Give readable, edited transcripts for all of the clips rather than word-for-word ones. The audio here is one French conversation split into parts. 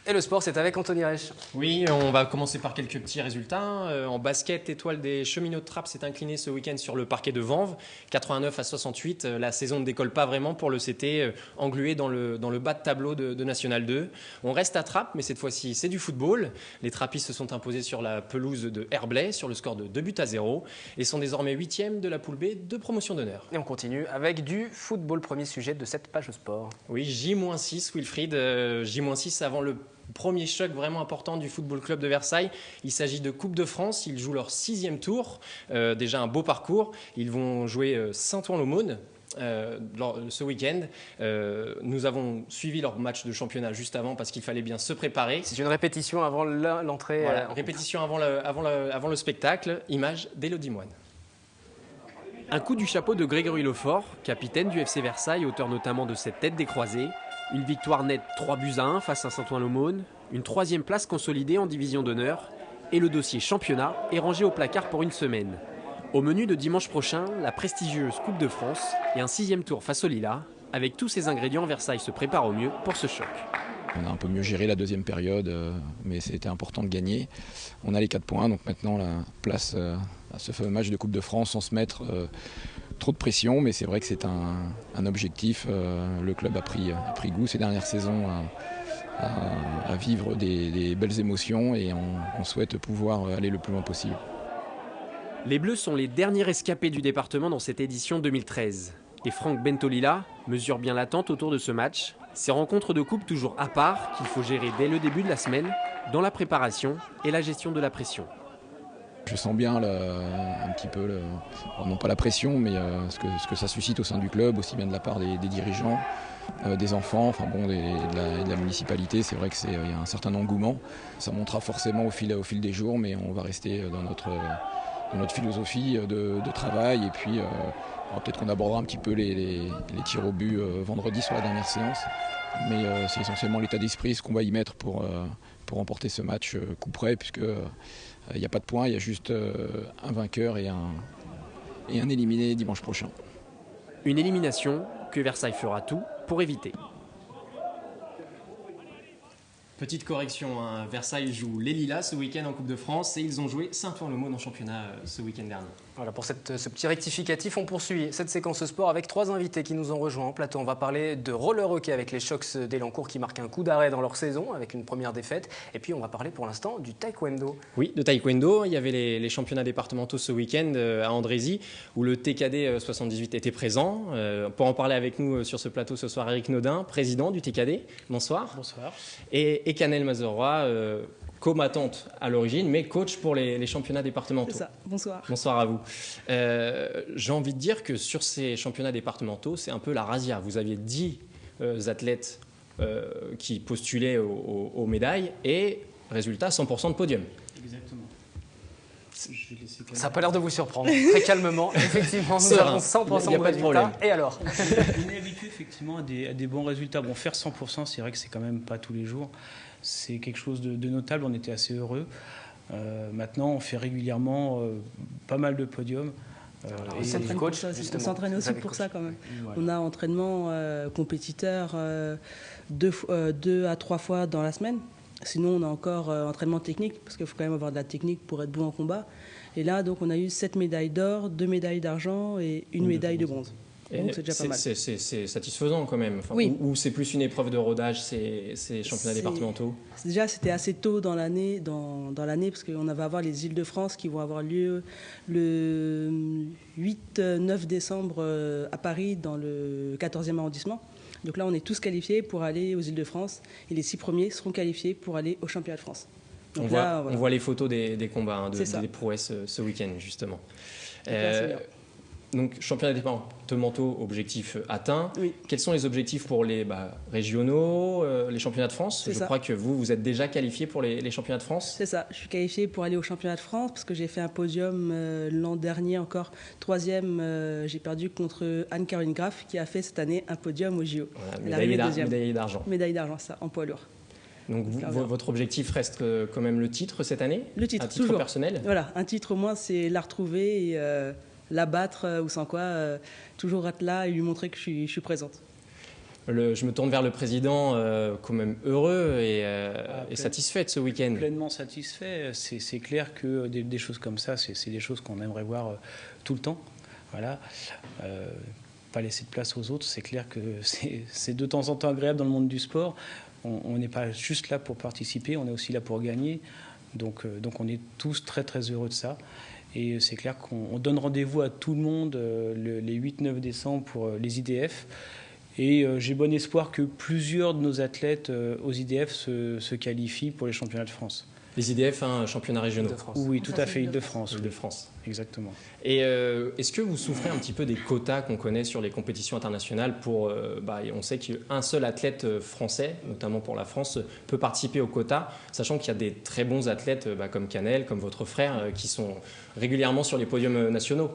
Et le sport, c'est avec Anthony Reich. Oui, on va commencer par quelques petits résultats. En basket, Étoile des Cheminots de Trappes s'est incliné ce week-end sur le parquet de Vanves, 89-68. La saison ne décolle pas vraiment pour le CT, englué dans le bas de tableau de National 2. On reste à Trappes, mais cette fois-ci, c'est du football. Les Trappistes se sont imposés sur la pelouse de Herblay sur le score de 2-0 et sont désormais 8e de la poule B de promotion d'honneur. Et on continue avec du football, premier sujet de cette page sport. Oui, J-6, Wilfried. J-6 avant le premier choc vraiment important du Football Club de Versailles. Il s'agit de Coupe de France. Ils jouent leur 6e tour. Déjà un beau parcours. Ils vont jouer Saint-Ouen-l'Aumône ce week-end. Nous avons suivi leur match de championnat juste avant parce qu'il fallait bien se préparer. C'est une répétition avant l'entrée. Voilà, répétition avant le spectacle. Image d'Élodie Moine. Un coup du chapeau de Grégory Lefort, capitaine du FC Versailles, auteur notamment de cette tête décroisée. Une victoire nette 3-1 face à Saint-Ouen-l'Aumône, une 3e place consolidée en division d'honneur et le dossier championnat est rangé au placard pour une semaine. Au menu de dimanche prochain, la prestigieuse Coupe de France et un 6e tour face aux Lilas. Avec tous ces ingrédients, Versailles se prépare au mieux pour ce choc. On a un peu mieux géré la deuxième période, mais c'était important de gagner. On a les 4 points, donc maintenant la place à ce fameux match de Coupe de France sans se mettre trop de pression, mais c'est vrai que c'est un objectif. Le club a pris goût ces dernières saisons à vivre des belles émotions et on souhaite pouvoir aller le plus loin possible. Les Bleus sont les derniers rescapés du département dans cette édition 2013. Et Franck Bentolila mesure bien l'attente autour de ce match. Ces rencontres de coupe toujours à part qu'il faut gérer dès le début de la semaine, dans la préparation et la gestion de la pression. Je sens bien un petit peu, non pas la pression, mais ce que ça suscite au sein du club, aussi bien de la part des dirigeants, des enfants, de la municipalité. C'est vrai qu'il y a un certain engouement. Ça montera forcément au fil des jours, mais on va rester dans notre philosophie de travail. Et puis peut-être qu'on abordera un petit peu les tirs au but vendredi sur la dernière séance. Mais c'est essentiellement l'état d'esprit, ce qu'on va y mettre pour remporter ce match coup près, puisque il n'y a pas de points, il y a juste un vainqueur et un éliminé dimanche prochain. Une élimination que Versailles fera tout pour éviter. Petite correction, Versailles joue les Lilas ce week-end en Coupe de France et ils ont joué Saint-Ouen-l'Aumône en championnat ce week-end dernier. Voilà, pour ce petit rectificatif, on poursuit cette séquence sport avec 3 invités qui nous ont rejoints en plateau. On va parler de roller hockey avec les Sharks d'Elancourt qui marquent un coup d'arrêt dans leur saison avec une première défaite. Et puis on va parler pour l'instant du taekwondo. Oui, de taekwondo. Il y avait les championnats départementaux ce week-end à Andrézy où le TKD 78 était présent. Pour en parler avec nous sur ce plateau ce soir, Eric Naudin, président du TKD. Bonsoir. Bonsoir. Et Canel Mazoroy, combattante à l'origine, mais coach pour les championnats départementaux. C'est ça, bonsoir. Bonsoir à vous. J'ai envie de dire que sur ces championnats départementaux, c'est un peu la razzia. Vous aviez 10 athlètes qui postulaient aux médailles et résultat, 100% de podium. Exactement. Ça n'a pas l'air de vous surprendre. Très calmement, effectivement, nous avons 100% de résultats. Et alors? On est habitué effectivement à des bons résultats. Bon, faire 100%, c'est vrai que c'est quand même pas tous les jours. C'est quelque chose de notable, on était assez heureux. Maintenant, on fait régulièrement pas mal de podiums. On s'entraîne aussi pour ça quand même. Voilà. On a entraînement compétiteur 2 à 3 fois dans la semaine. Sinon, on a encore entraînement technique, parce qu'il faut quand même avoir de la technique pour être bon en combat. Et là, donc, on a eu 7 médailles d'or, 2 médailles d'argent et 1 médaille de bronze. Donc, c'est déjà pas mal. C'est satisfaisant quand même. Enfin, oui. Ou c'est plus une épreuve de rodage, ces championnats départementaux? Déjà, c'était assez tôt dans l'année, parce qu'on va avoir les Îles-de-France qui vont avoir lieu le 8-9 décembre à Paris, dans le 14e arrondissement. Donc là, on est tous qualifiés pour aller aux Îles-de-France et les 6 premiers seront qualifiés pour aller au championnat de France. Donc on voit les photos des combats, des prouesses ce week-end, justement. Donc, championnat départementaux, objectif atteint. Oui. Quels sont les objectifs pour les régionaux, les championnats de France? Je crois que vous êtes déjà qualifié pour les championnats de France. C'est ça, je suis qualifié pour aller au championnat de France parce que j'ai fait un podium l'an dernier encore. 3e, j'ai perdu contre Anne-Caroline Graff qui a fait cette année un podium au JO. Voilà, médaille d'argent. Médaille d'argent, ça, en poids lourd. Donc votre objectif reste quand même le titre cette année? Le titre, à titre toujours. Personnel? Voilà, un titre au moins, c'est la retrouver et la battre ou sans quoi, toujours être là et lui montrer que je suis présente. Je me tourne vers le président, quand même heureux et satisfait de ce week-end. Pleinement satisfait. C'est clair que des choses comme ça, c'est des choses qu'on aimerait voir tout le temps. Voilà. Pas laisser de place aux autres, c'est clair que c'est de temps en temps agréable dans le monde du sport. On n'est pas juste là pour participer, on est aussi là pour gagner. Donc on est tous très très heureux de ça. Et c'est clair qu'on donne rendez-vous à tout le monde les 8-9 décembre pour les IDF. Et j'ai bon espoir que plusieurs de nos athlètes aux IDF se qualifient pour les championnats de France. Les IDF, championnats régionaux. Oui, tout à fait, Île-de-France. Île-de-France. Exactement. Et est-ce que vous souffrez un petit peu des quotas qu'on connaît sur les compétitions internationales pour, on sait qu'un seul athlète français, notamment pour la France, peut participer aux quotas, sachant qu'il y a des très bons athlètes comme Canel, comme votre frère, qui sont régulièrement sur les podiums nationaux.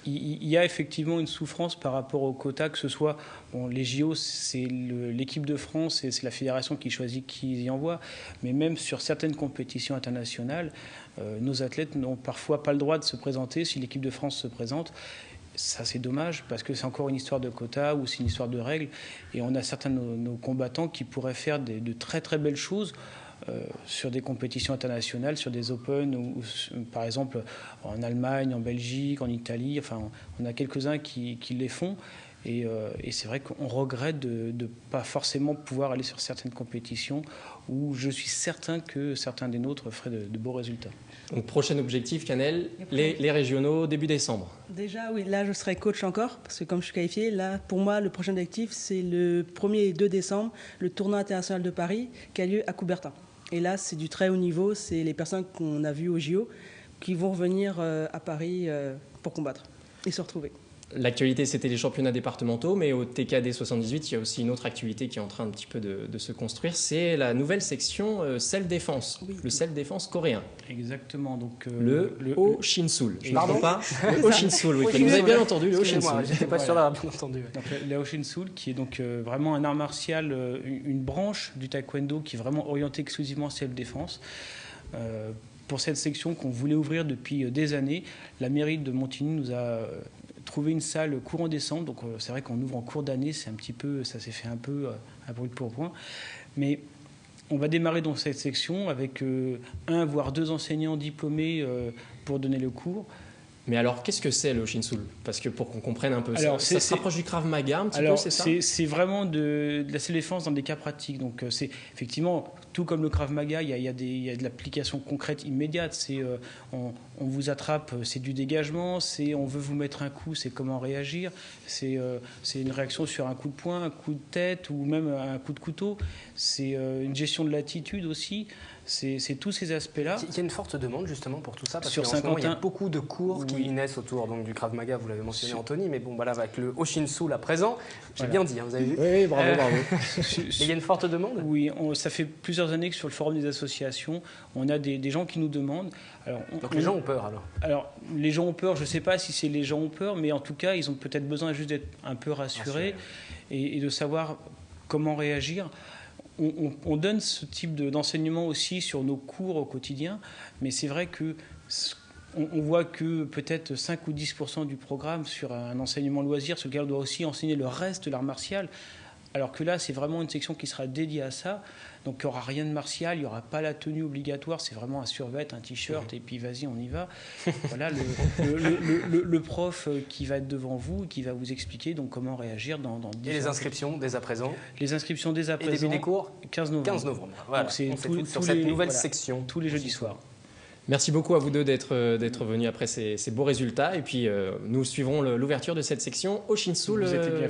Il y a effectivement une souffrance par rapport aux quotas, que ce soit les JO, c'est l'équipe de France et c'est la fédération qui choisit qui y envoie, mais même sur certaines compétitions internationales, nos athlètes n'ont parfois pas le droit de se présenter si l'équipe de France se présente. Ça, c'est dommage parce que c'est encore une histoire de quotas ou c'est une histoire de règles, et on a certains de nos combattants qui pourraient faire de très très belles choses sur des compétitions internationales, sur des Open, ou par exemple en Allemagne, en Belgique, en Italie. Enfin, on a quelques-uns qui les font. Et c'est vrai qu'on regrette de ne pas forcément pouvoir aller sur certaines compétitions où je suis certain que certains des nôtres feraient de beaux résultats. Donc prochain objectif, Canel, les régionaux début décembre. Déjà, oui, là je serai coach encore, parce que comme je suis qualifié, là pour moi le prochain objectif c'est le 1er et 2 décembre, le tournoi international de Paris qui a lieu à Coubertin. Et là c'est du très haut niveau, c'est les personnes qu'on a vues au JO qui vont revenir à Paris pour combattre et se retrouver. L'actualité, c'était les championnats départementaux, mais au TKD 78, il y a aussi une autre activité qui est en train un petit peu de se construire, c'est la nouvelle section self-défense, le self-défense coréen. Exactement. Donc, le Hoshinsul. Je ne me trompe pas. Le Hoshinsul, oui. Vous avez bien entendu, le Hoshinsul. Je n'étais pas sûr d'avoir bien entendu. Donc, le Hoshinsul, qui est donc vraiment un art martial, une branche du taekwondo qui est vraiment orientée exclusivement self-défense. Pour cette section qu'on voulait ouvrir depuis des années, la mairie de Montigny nous a trouvé une salle courant décembre. Donc c'est vrai qu'on ouvre en cours d'année, ça s'est fait un peu à brûle pour point. Mais on va démarrer dans cette section avec 1 voire 2 enseignants diplômés pour donner le cours. Mais alors, qu'est-ce que c'est le Hoshinsul? Parce que pour qu'on comprenne un peu, ça se rapproche du Krav Maga un petit peu, c'est ça? C'est vraiment de la self-défense dans des cas pratiques. Donc c'est effectivement, tout comme le Krav Maga, il y a de l'application concrète immédiate. On vous attrape, c'est du dégagement, on veut vous mettre un coup, c'est comment réagir. C'est une réaction sur un coup de poing, un coup de tête ou même un coup de couteau. C'est une gestion de l'attitude aussi. C'est tous ces aspects-là. Il y a une forte demande justement pour tout ça, parce qu'en ce moment, il y a beaucoup de cours qui naissent autour donc, du Krav Maga, vous l'avez mentionné Anthony, mais bon, voilà, avec le Hoshinsul à présent, j'ai bien dit, hein, vous avez vu? Oui, bravo. Il y a une forte demande? Oui, ça fait plusieurs années que sur le forum des associations, on a des gens qui nous demandent. Donc les gens ont peur alors? Alors, les gens ont peur, je ne sais pas si c'est les gens ont peur, mais en tout cas, ils ont peut-être besoin juste d'être un peu rassurés et de savoir comment réagir. On donne ce type d'enseignement aussi sur nos cours au quotidien, mais c'est vrai que on voit que peut-être 5 ou 10% du programme sur un enseignement loisir, sur lequel on doit aussi enseigner le reste de l'art martial, alors que là, c'est vraiment une section qui sera dédiée à ça. Donc, il n'y aura rien de martial, il n'y aura pas la tenue obligatoire, c'est vraiment un survêt, un t-shirt, et puis vas-y, on y va. Voilà, le prof qui va être devant vous, qui va vous expliquer donc, comment réagir dans Et les inscriptions dès à présent? Les inscriptions dès à présent. Et début des cours 15 novembre. 15 novembre, voilà. Donc, c'est sur cette nouvelle section. Tous les jeudis soirs. Merci beaucoup à vous deux d'être venus après ces beaux résultats. Et puis, nous suivrons l'ouverture de cette section Hoshinsul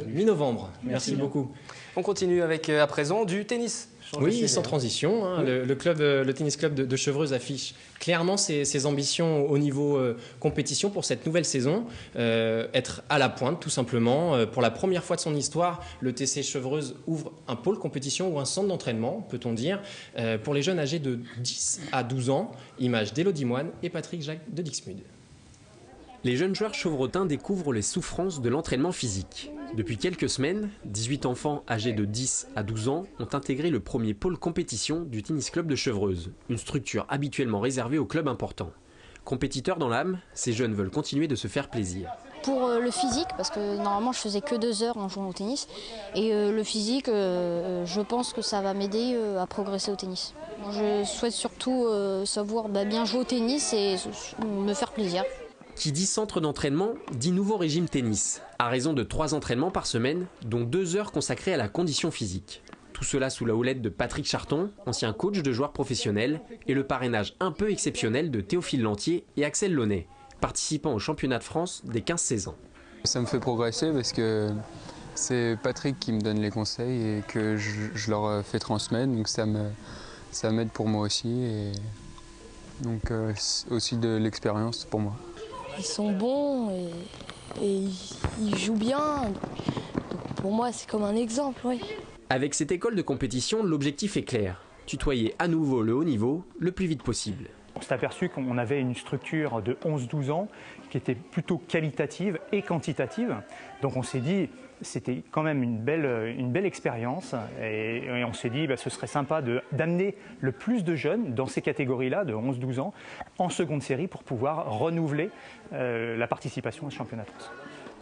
mi-novembre. Merci beaucoup. On continue avec, à présent, du tennis. Oui, sans transition. Hein. Oui. Le tennis club de Chevreuse affiche clairement ses ambitions au niveau compétition pour cette nouvelle saison. Être à la pointe, tout simplement. Pour la première fois de son histoire, le TC Chevreuse ouvre un pôle compétition ou un centre d'entraînement, peut-on dire, pour les jeunes âgés de 10 à 12 ans. Image d'Élodie Moine et Patrick Jacques de Dixmude. Les jeunes joueurs chevrotins découvrent les souffrances de l'entraînement physique. Depuis quelques semaines, 18 enfants âgés de 10 à 12 ans ont intégré le premier pôle compétition du tennis club de Chevreuse, une structure habituellement réservée aux clubs importants. Compétiteurs dans l'âme, ces jeunes veulent continuer de se faire plaisir. pour le physique, parce que normalement je faisais que 2 heures en jouant au tennis. Et le physique, je pense que ça va m'aider à progresser au tennis. Je souhaite surtout savoir bien jouer au tennis et me faire plaisir. Qui dit centre d'entraînement, dit nouveau régime tennis, à raison de 3 entraînements par semaine, dont 2 heures consacrées à la condition physique. Tout cela sous la houlette de Patrick Charton, ancien coach de joueurs professionnels, et le parrainage un peu exceptionnel de Théophile Lantier et Axel Launay, participant au championnat de France des 15-16 ans. Ça me fait progresser parce que c'est Patrick qui me donne les conseils et que je leur fais transmettre, donc ça m'aide pour moi aussi, et donc aussi de l'expérience pour moi. Ils sont bons et ils jouent bien, donc pour moi c'est comme un exemple, oui. Avec cette école de compétition, l'objectif est clair, tutoyer à nouveau le haut niveau le plus vite possible. On s'est aperçu qu'on avait une structure de 11-12 ans qui était plutôt qualitative et quantitative. Donc on s'est dit, c'était quand même une belle expérience, et on s'est dit ce serait sympa d'amener le plus de jeunes dans ces catégories-là de 11-12 ans en seconde série pour pouvoir renouveler la participation à ce championnat de France.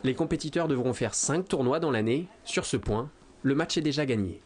Les compétiteurs devront faire 5 tournois dans l'année. Sur ce point, le match est déjà gagné.